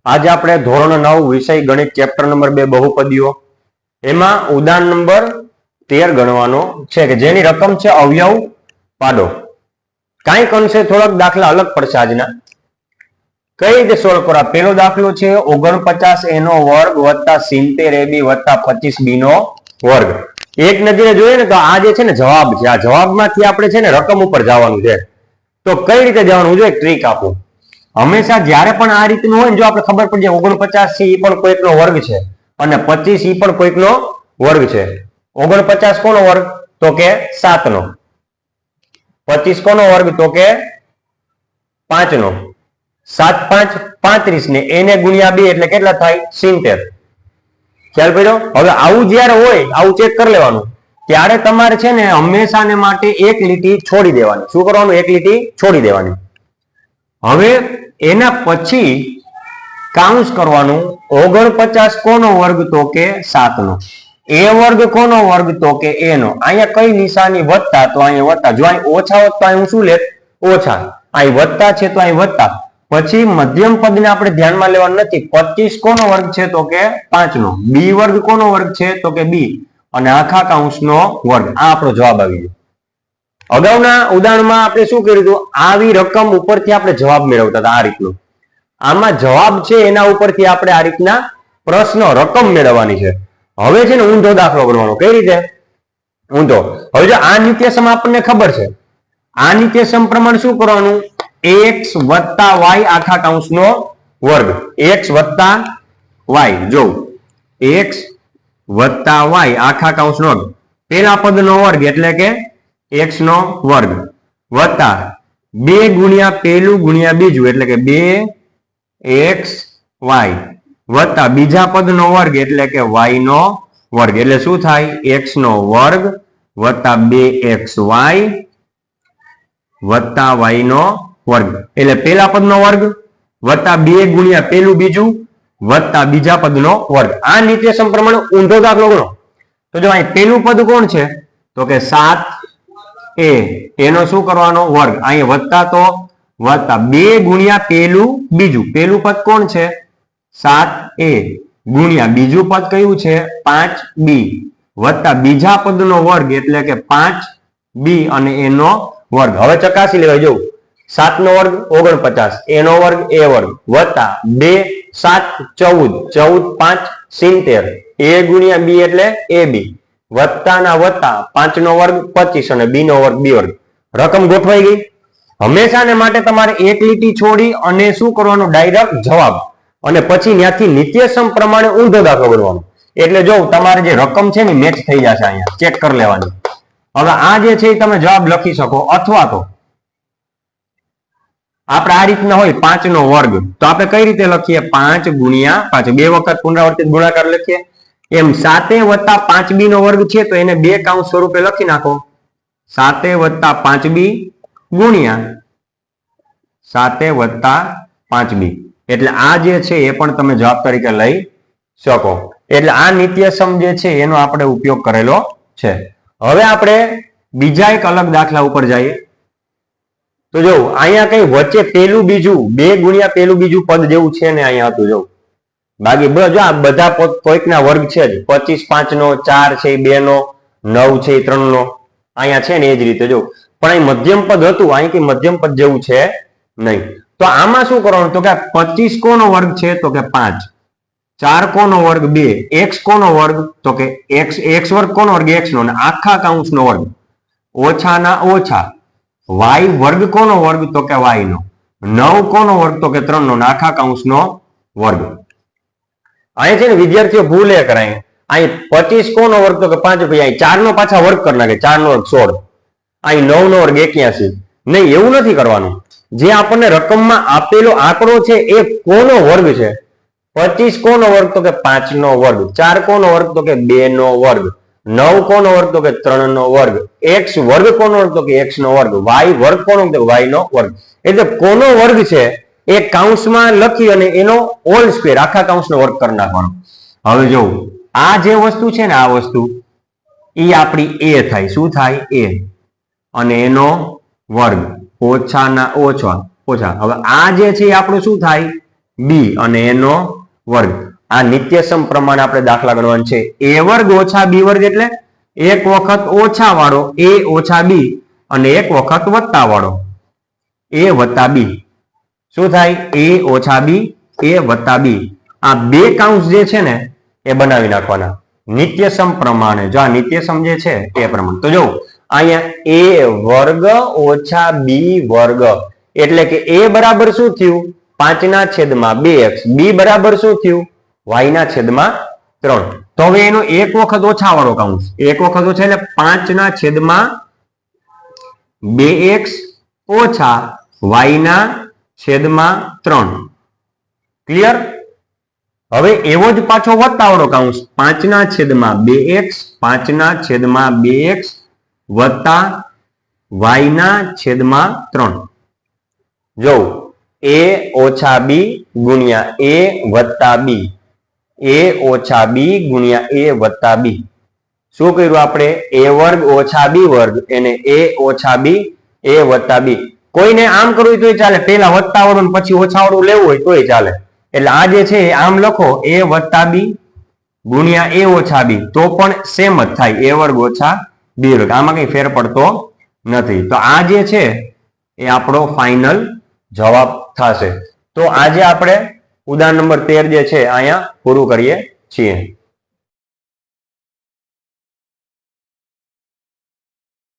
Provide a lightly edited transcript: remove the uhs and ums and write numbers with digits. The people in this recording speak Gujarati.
आज આપણે ધોરણ 9 વિષય ગણિત ચેપ્ટર નંબર 2 બહુપદીઓ એમાં ઉદાહરણ નંબર 13 ગણવાનો છે કે જેની રકમ છે અવયવ પાડો। કાંઈક અંશે થોડાક દાખલા અલગ પડશે આજના। કઈ રીતે સોલ્વ કરવા? પહેલો દાખલો છે 49a નો વર્ગ વત્તા 70ab વત્તા 25b નો વર્ગ। એક નજરે જોઈએ ને તો આ જે છે ને જવાબ છે, આ જવાબમાંથી આપણે છે ને રકમ ઉપર જવાનું છે। તો કઈ રીતે જવાનું છે? ટ્રીક આપું। હંમેશા જ્યારે પણ આ રીતનું હોય ને, જો આપણે ખબર પડી જાય 49 છે એ પણ કોઈકનો વર્ગ છે અને 25 એ પણ કોઈકનો વર્ગ છે। 49 કોનો વર્ગ? તો કે 7 નો। 25 કોનો વર્ગ? તો કે 5 નો। 7 5 35 ને એને ગુણ્યા 2 એટલે કેટલા થાય? 70। ખ્યાલ પડ્યો? હવે આવું જ્યારે હોય, આવું ચેક કરી લેવાનું, ત્યારે તમારે છે ને હંમેશાને માટે એક લીટી છોડી દેવાની। શું કરવાનું? એક લીટી છોડી દેવાની। હવે એના પછી કાઉન્સ કરવાનું। 49 કોનો વર્ગ? તો કે 7 નો। એ વર્ગ કોનો વર્ગ? તો કે એ નો। અહીંયા કઈ નિશાની? વત્તા, તો અહીંયા વત્તા। જો અહીં ઓછા હોત તો અહીં હું શું લેત? ઓછા। અહીં વત્તા છે તો અહીં વત્તા। પછી મધ્યમ પદને આપણે ધ્યાનમાં લેવાનું નથી। 25 કોનો વર્ગ છે? તો કે 5 નો। બી વર્ગ કોનો વર્ગ છે? તો કે બી અને આખા કૌંસનો વર્ગ। આ આપણો જવાબ આવી ગયો। અગાઉના ઉદાહરણમાં આપણે શું કર્યું હતું? આવી રકમ ઉપરથી આપણે જવાબ મેળવતા હતા આ રીતનું। આમાં જવાબ છે એના ઉપરથી આપણે આ રીતના પ્રશ્ન રકમ મેળવવાની છે। હવે છે ને ઊંધો દાખલો ગણવાનો। કઈ રીતે ઊંધો? હવે જો આ નિત્યસમ આપણને ખબર છે, આ નિત્યસમ પ્રમાણે શું કરવાનું? x વત્તા y આખા કૌંસનો વર્ગ। x વત્તા y, જો x વત્તા y આખા કૌંસનો વર્ગ, પેલા પદનો વર્ગ એટલે કે x નો વર્ગ વત્તા 2 ગુણ્યા પેલું ગુણ્યા બીજું એટલે કે 2xy વત્તા બીજા પદનો વર્ગ એટલે કે y નો વર્ગ। એટલે શું થાય? x નો વર્ગ વત્તા 2xy વત્તા y નો વર્ગ એટલે પેલા પદનો વર્ગ વત્તા 2 ગુણ્યા પેલું બીજું વત્તા બીજા પદનો વર્ગ। આ નિત્યસમ પ્રમાણે ઊંધો દાખલો ગણો તો જો અહીં પેલું પદ કોણ છે? તો કે 7a, એનો શું કરવાનો? વર્ગ। અહીં વત્તા તો વત્તા 2 ગુણ્યા પેલું બીજું, પેલું પદ કોણ છે? 7a ગુણ્યા બીજું પદ કયું છે? 5b વત્તા બીજા પદનો વર્ગ એટલે કે 5b અને એનો વર્ગ। હવે ચકાસી લેવાય, જો 7 નો વર્ગ 49, એનો વર્ગ એ વર્ગ વત્તા 2 7 14, 14 5 70, a ગુણ્યા b એટલે ab વત્તા ના વત્તા 5 નો વર્ગ 25 અને b નો વર્ગ b વર્ગ। રકમ ગોઠવાઈ ગઈ। હંમેશાને માટે તમારે એક લીટી છોડી અને શું કરવાનું? ડાયરેક્ટ જવાબ અને પછી ત્યાંથી નિત્યસમ પ્રમાણે ઊંધો દાખલો ગણવાનો। એટલે જો તમારે જે રકમ છે ને મેચ થઈ જશે, અહીંયા ચેક કરી લેવાની। હવે આ જે છે એ તમે જવાબ લખી શકો, અથવા તો આપણે આ રીતના હોય 5 નો વર્ગ તો આપણે કઈ રીતે લખીએ? 5 ગુણ્યા 5, બે વખત પુનરાવર્તિત ગુણાકાર લખીએ। એમ 7a વત્તા 5b નો વર્ગ છે તો એને બે કાઉન્સ સ્વરૂપે લખી નાખો। 7a વત્તા 5b ગુણ્યા 7a વત્તા 5b એટલે આ જે છે એ પણ તમે જવાબ તરીકે લઈ શકો। એટલે આ નિત્યસમ જે છે એનો આપણે ઉપયોગ કરેલો છે। હવે આપણે બીજા એક અલગ દાખલા ઉપર જઈએ તો જો અહીંયા કઈ વચ્ચે પેલું બીજું 2 ગુણ્યા પેલું બીજું પદ જેવું છે ને અહીંયા હતું, જો બાકી જો આ બધા કોઈકના વર્ગ છે જ। 25 5 નો, 4 છે 2 નો, 9 છે 3 નો, અહીંયા છે ને એ જ રીતે જો, પણ અહીં મધ્યમ પદ હતું, અહીં કઈ મધ્યમ પદ જેવું છે નહીં। તો આમાં શું કરવાનું? તો કે 25 કોનો વર્ગ છે? તો કે 5, 4 કોનો વર્ગ? 2, x કોનો વર્ગ? તો કે x વર્ગ કોનો વર્ગ? x નો અને આખા કૌંસનો વર્ગ ઓછા ના ઓછા y વર્ગ કોનો વર્ગ? તો કે y નો। 9 કોનો વર્ગ? તો કે 3 નો આખા કૌંસનો વર્ગ। અહીં છે ને વિદ્યાર્થીઓ ભૂલ એ કરાય, અહીં 25 કોનો વર્ગ? તો કે 5, ભાઈ અહીં 4 નો પાછા વર્ગ કરી નાખે, 4 નો વર્ગ 16, અહીં 9 નો વર્ગ 81। નહીં, એવું નથી કરવાનું। જે આપણને રકમમાં આપેલો આંકડો છે એ કોનો વર્ગ છે? 25 કોનો વર્ગ? તો કે 5 નો વર્ગ। 4 કોનો વર્ગ? તો કે 2 નો વર્ગ। 9 કોનો વર્ગ? તો કે 3 નો વર્ગ। x વર્ગ કોનો વર્ગ? તો કે x નો વર્ગ। y વર્ગ કોનો? તો y નો વર્ગ। એટલે કોનો વર્ગ છે એ કાઉન્સમાં લખી અને એનો હોલ સ્ક્વેર આખા કૌંસનો વર્ગ કરી નાખવાનો। હવે જો આ જે વસ્તુ છે ને, આ વસ્તુ એ આપણી a થાય। શું થાય? a અને એનો વર્ગ ઓછા ના ઓછા ઓછા। હવે આ જે છે આપણું શું થાય? બી અને એનો વર્ગ. આ નિત્યસમ પ્રમાણે આપણે દાખલા ગણવાનું છે. એ વર્ગ ઓછા બી વર્ગ એટલે એક વખત ઓછા વાળો એ ઓછા બી અને એક વખત વત્તા વાળો એ વત્તા બી. શું થાય? એ ઓછા બી એ વત્તા બી. આ બે કાઉન્સ જે છે ને એ બનાવી નાખવાના નિત્યસમ પ્રમાણે. જો આ નિત્યસમ જે છે એ પ્રમાણે. તો જો અહીંયા એ વર્ગ ઓછા બી વર્ગ એટલે કે એ બરાબર શું થયું? 5/2x. બી બરાબર શું થયું? y ના છેદમાં 3. તો હવે એનો એક વખત ઓછા વાળો કાઉન્સ. એક વખત ઓછા એટલે 5/2x ઓછા y ના છેદમાં 3. ક્લિયર? હવે એવો જ પાછો વત્તા વાળો કાઉન્સ 5/2x 5/2x વત્તા y ના છેદમાં 3. જો a ઓછા બી ગુણ્યા a વત્તા બી. a ઓછા બી ગુણ્યા a વત્તા બી. શું કર્યું આપણે? a વર્ગ ઓછા બી વર્ગ એને a ઓછા બી a વત્તા બી. કોઈને આમ કરવું તોય ચાલે, પેલા વત્તા વાળું પછી ઓછા વાળું લેવું હોય તોય ચાલે. એટલે આ જે છે આમ લખો a વત્તા બી ગુણ્યા a ઓછા બી તો પણ સેમ જ થાય, a વર્ગ ઓછા બી વર્ગ. આમાં કઈ ફેર પડતો નથી. તો આ જે છે એ આપણો ફાઇનલ જવાબ થશે. તો આજે આપણે ઉદાહરણ નંબર 13 જે છે અહીંયા પૂરું કરીએ છીએ.